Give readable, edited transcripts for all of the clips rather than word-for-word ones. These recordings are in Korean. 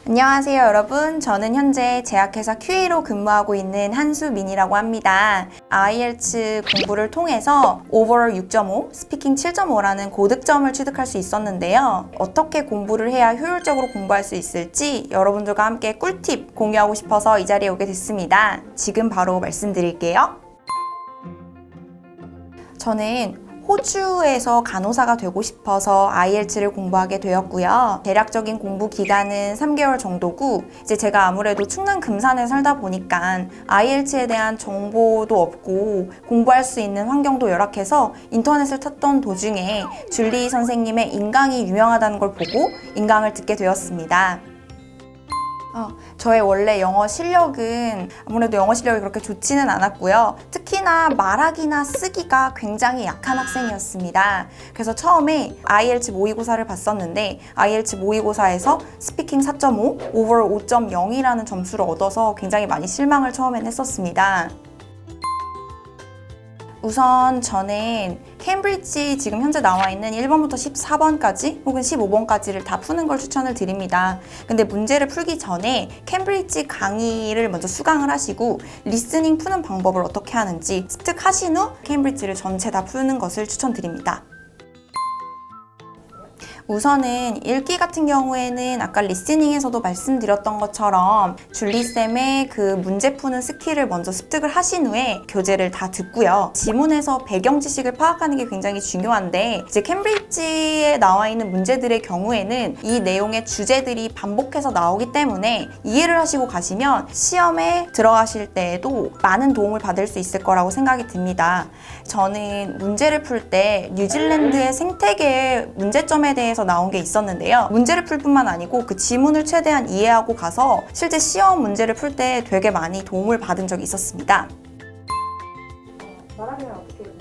안녕하세요 여러분. 저는 현재 제약회사 QA로 근무하고 있는 한수민이라고 합니다. IELTS 공부를 통해서 오버롤 6.5, 스피킹 7.5라는 고득점을 취득할 수 있었는데요. 어떻게 공부를 해야 효율적으로 공부할 수 있을지 여러분들과 함께 꿀팁 공유하고 싶어서 이 자리에 오게 됐습니다. 지금 바로 말씀드릴게요. 저는 호주에서 간호사가 되고 싶어서 IELTS를 공부하게 되었고요. 대략적인 공부 기간은 3개월 정도고, 이제 제가 아무래도 충남 금산에 살다 보니까 IELTS에 대한 정보도 없고 공부할 수 있는 환경도 열악해서 인터넷을 탔던 도중에 줄리 선생님의 인강이 유명하다는 걸 보고 인강을 듣게 되었습니다. 저의 원래 영어 실력은 아무래도 영어 실력이 그렇게 좋지는 않았고요. 특히나 말하기나 쓰기가 굉장히 약한 학생이었습니다. 그래서 처음에 IELTS 모의고사를 봤었는데 IELTS 모의고사에서 스피킹 4.5, 오버롤 5.0이라는 점수를 얻어서 굉장히 많이 실망을 처음엔 했었습니다. 우선 저는 캠브리지 지금 현재 나와 있는 1번부터 14번까지 혹은 15번까지를 다 푸는 걸 추천을 드립니다. 근데 문제를 풀기 전에 캠브리지 강의를 먼저 수강을 하시고 리스닝 푸는 방법을 어떻게 하는지 습득하신 후 캠브리지를 전체 다 푸는 것을 추천드립니다. 우선은 읽기 같은 경우에는 아까 리스닝에서도 말씀드렸던 것처럼 줄리쌤의 그 문제 푸는 스킬을 먼저 습득을 하신 후에 교재를 다 듣고요. 지문에서 배경 지식을 파악하는 게 굉장히 중요한데 이제 캠브리지에 나와 있는 문제들의 경우에는 이 내용의 주제들이 반복해서 나오기 때문에 이해를 하시고 가시면 시험에 들어가실 때에도 많은 도움을 받을 수 있을 거라고 생각이 듭니다. 저는 문제를 풀 때 뉴질랜드의 생태계의 문제점에 대해서 나온 게 있었는데요. 문제를 풀 뿐만 아니고 그 지문을 최대한 이해하고 가서 실제 시험 문제를 풀 때 되게 많이 도움을 받은 적이 있었습니다. 말하기는 어떻게 되세요?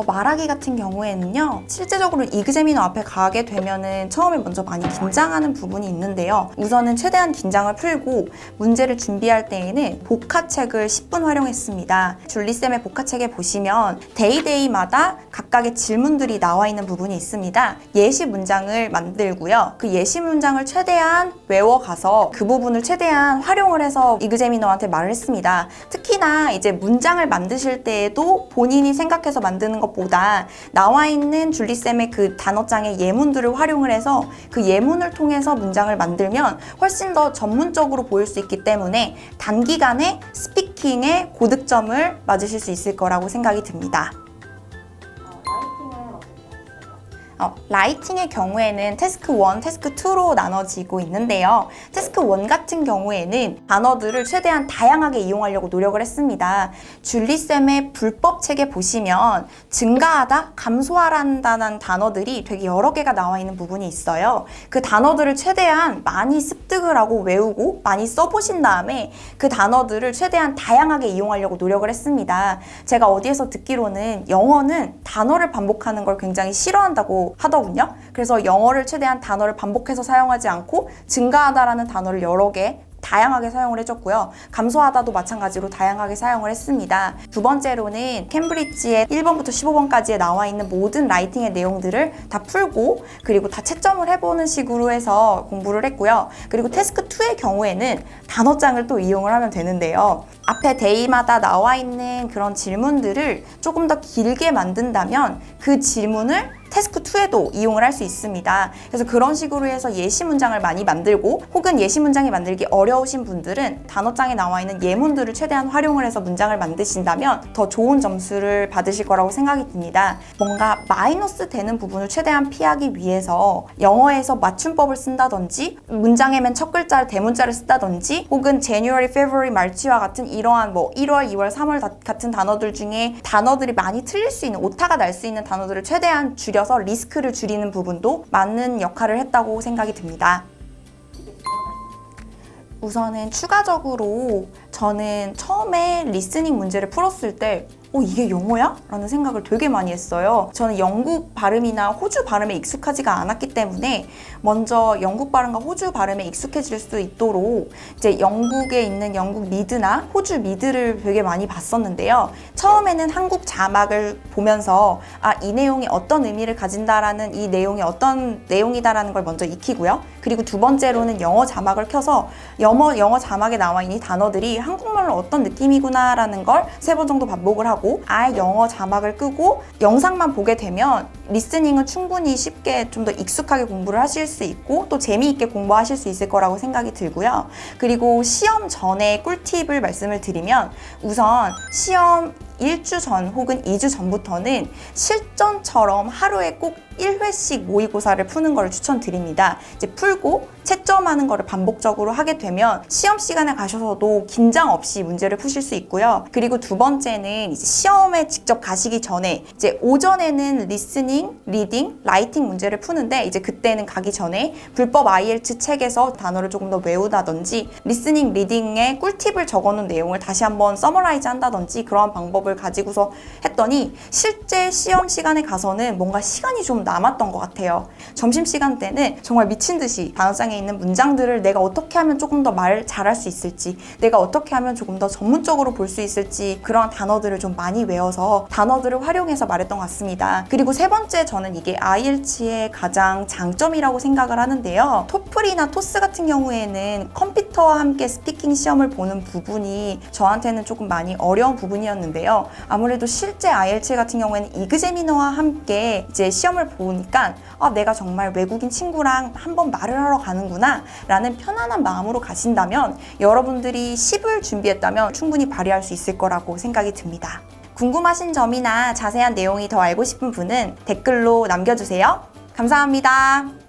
말하기 같은 경우에는요, 실제적으로 이그제미너 앞에 가게 되면은 처음에 먼저 많이 긴장하는 부분이 있는데요. 우선은 최대한 긴장을 풀고 문제를 준비할 때에는 복화책을 10분 활용했습니다. 줄리쌤의 복화책에 보시면 데이데이마다 각각의 질문들이 나와 있는 부분이 있습니다. 예시 문장을 만들고요. 그 예시 문장을 최대한 외워가서 그 부분을 최대한 활용을 해서 이그제미너한테 말을 했습니다. 특히나 이제 문장을 만드실 때에도 본인이 생각해서 만드는 것보다 나와 있는 줄리쌤의 그 단어장의 예문들을 활용을 해서 그 예문을 통해서 문장을 만들면 훨씬 더 전문적으로 보일 수 있기 때문에 단기간에 스피킹에 고득점을 맞으실 수 있을 거라고 생각이 듭니다. 라이팅은 어떻게 하셨어요? 라이팅의 경우에는 태스크 1, 태스크 2로 나눠지고 있는데요. 태스크 1 같은 경우에는 단어들을 최대한 다양하게 이용하려고 노력을 했습니다. 줄리쌤의 불법책에 보시면 증가하다, 감소하란다는 단어들이 되게 여러 개가 나와 있는 부분이 있어요. 그 단어들을 최대한 많이 습득을 하고 외우고 많이 써보신 다음에 그 단어들을 최대한 다양하게 이용하려고 노력을 했습니다. 제가 어디에서 듣기로는 영어는 단어를 반복하는 걸 굉장히 싫어한다고 하더군요. 그래서 영어를 최대한 단어를 반복해서 사용하지 않고 증가하다라는 단어를 여러 개 다양하게 사용을 해줬고요. 감소하다도 마찬가지로 다양하게 사용을 했습니다. 두 번째로는 캠브리지의 1번부터 15번까지에 나와 있는 모든 라이팅의 내용들을 다 풀고 그리고 다 채점을 해보는 식으로 해서 공부를 했고요. 그리고 태스크 2의 경우에는 단어장을 또 이용을 하면 되는데요. 앞에 데이마다 나와 있는 그런 질문들을 조금 더 길게 만든다면 그 질문을 태스크 2에도 이용을 할 수 있습니다. 그래서 그런 식으로 해서 예시 문장을 많이 만들고 혹은 예시 문장이 만들기 어려우신 분들은 단어장에 나와 있는 예문들을 최대한 활용을 해서 문장을 만드신다면 더 좋은 점수를 받으실 거라고 생각이 듭니다. 뭔가 마이너스 되는 부분을 최대한 피하기 위해서 영어에서 맞춤법을 쓴다든지 문장의 맨 첫 글자를 대문자를 쓴다든지 혹은 January, February, March와 같은 이러한 1월, 2월, 3월 같은 단어들 중에 단어들이 많이 틀릴 수 있는 오타가 날 수 있는 단어들을 최대한 줄여서 리스크를 줄이는 부분도 많은 역할을 했다고 생각이 듭니다. 우선은 추가적으로 저는 처음에 리스닝 문제를 풀었을 때 이게 영어야? 라는 생각을 되게 많이 했어요. 저는 영국 발음이나 호주 발음에 익숙하지가 않았기 때문에 먼저 영국 발음과 호주 발음에 익숙해질 수 있도록 이제 영국에 있는 영국 미드나 호주 미드를 되게 많이 봤었는데요. 처음에는 한국 자막을 보면서 이 내용이 어떤 의미를 가진다라는, 이 내용이 어떤 내용이다라는 걸 먼저 익히고요. 그리고 두 번째로는 영어 자막을 켜서 영어 자막에 나와 있는 단어들이 한국말로 어떤 느낌이구나라는 걸 3번 정도 반복을 하고, 아예 영어 자막을 끄고 영상만 보게 되면 리스닝은 충분히 쉽게 좀 더 익숙하게 공부를 하실 수 있고 또 재미있게 공부하실 수 있을 거라고 생각이 들고요. 그리고 시험 전에 꿀팁을 말씀을 드리면, 우선 시험 1주 전 혹은 2주 전부터는 실전처럼 하루에 꼭 1회씩 모의고사를 푸는 걸 추천드립니다. 이제 풀고 채점하는 거를 반복적으로 하게 되면 시험 시간에 가셔서도 긴장 없이 문제를 푸실 수 있고요. 그리고 두 번째는 이제 시험에 직접 가시기 전에 이제 오전에는 리스닝, 리딩, 라이팅 문제를 푸는데, 이제 그때는 가기 전에 불법 IELTS 책에서 단어를 조금 더 외우다든지 리스닝, 리딩에 꿀팁을 적어놓은 내용을 다시 한번 서머라이즈 한다든지 그런 방법을 가지고서 했더니 실제 시험 시간에 가서는 뭔가 시간이 좀 남았던 것 같아요. 점심시간 때는 정말 미친 듯이 단어장에 있는 문장들을 내가 어떻게 하면 조금 더 말 잘할 수 있을지, 내가 어떻게 하면 조금 더 전문적으로 볼 수 있을지, 그런 단어들을 좀 많이 외워서 단어들을 활용해서 말했던 것 같습니다. 그리고 세 번째, 저는 이게 IELTS의 가장 장점이라고 생각을 하는데요. 토플이나 토스 같은 경우에는 컴퓨터와 함께 스피킹 시험을 보는 부분이 저한테는 조금 많이 어려운 부분이었는데요. 아무래도 실제 IELTS 같은 경우에는 이그제미너와 함께 이제 시험을 보니까 내가 정말 외국인 친구랑 한번 말을 하러 가는구나 라는 편안한 마음으로 가신다면, 여러분들이 10을 준비했다면 충분히 발휘할 수 있을 거라고 생각이 듭니다. 궁금하신 점이나 자세한 내용이 더 알고 싶은 분은 댓글로 남겨주세요. 감사합니다.